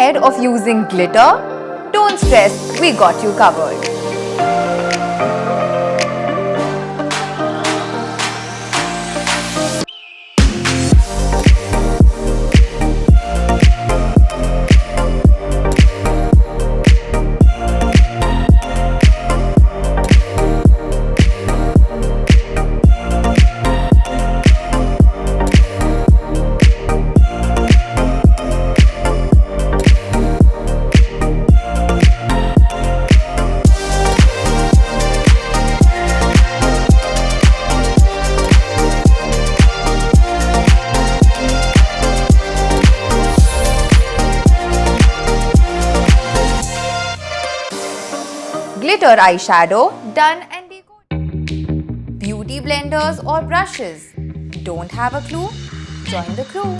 Scared of using glitter? Don't stress, we got you covered. Glitter eyeshadow done and decoded. Beauty blenders or brushes? Don't have a clue? Join the crew.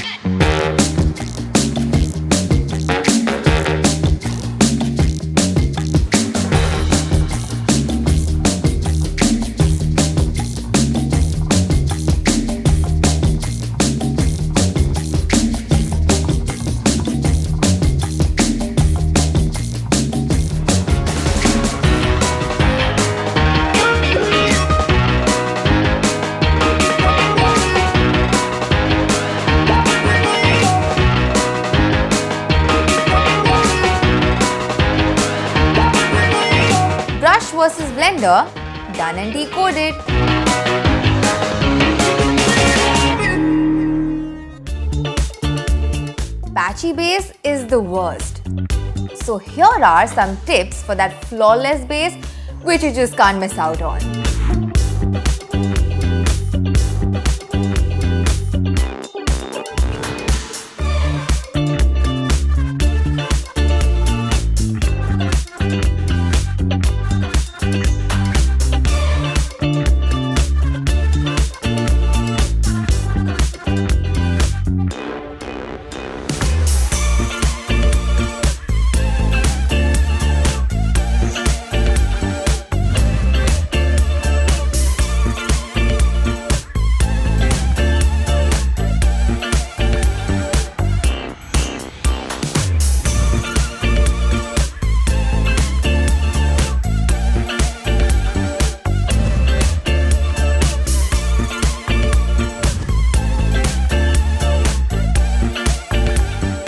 Brush versus blender, done and decoded. Patchy base is the worst. So here are some tips for that flawless base which you just can't miss out on.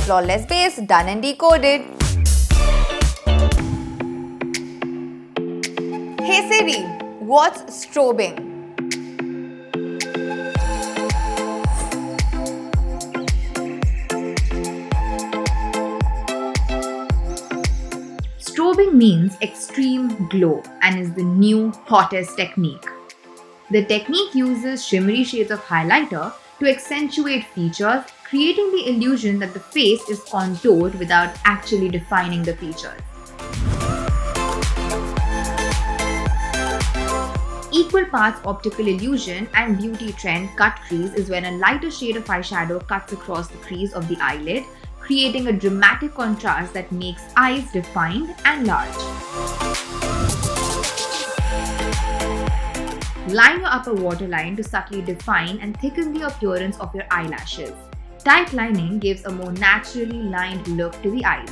Flawless base done and decoded. Hey Siri, what's strobing? Strobing means extreme glow and is the new hottest technique. The technique uses shimmery shades of highlighter to accentuate features, creating the illusion that the face is contoured without actually defining the features. Equal parts optical illusion and beauty trend cut crease is when a lighter shade of eyeshadow cuts across the crease of the eyelid, creating a dramatic contrast that makes eyes defined and large. Line your upper waterline to subtly define and thicken the appearance of your eyelashes. Tight lining gives a more naturally lined look to the eyes.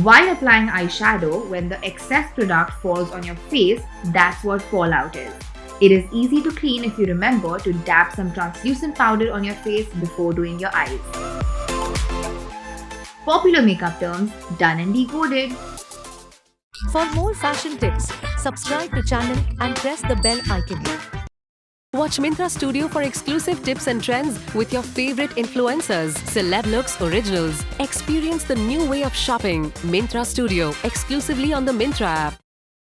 While applying eyeshadow, when the excess product falls on your face, that's what fallout is. It is easy to clean if you remember to dab some translucent powder on your face before doing your eyes. Popular makeup terms done and decoded. For more fashion tips, subscribe to channel and press the bell icon. Watch Myntra Studio for exclusive tips and trends with your favorite influencers, celeb looks originals. Experience the new way of shopping. Myntra Studio, exclusively on the Myntra app.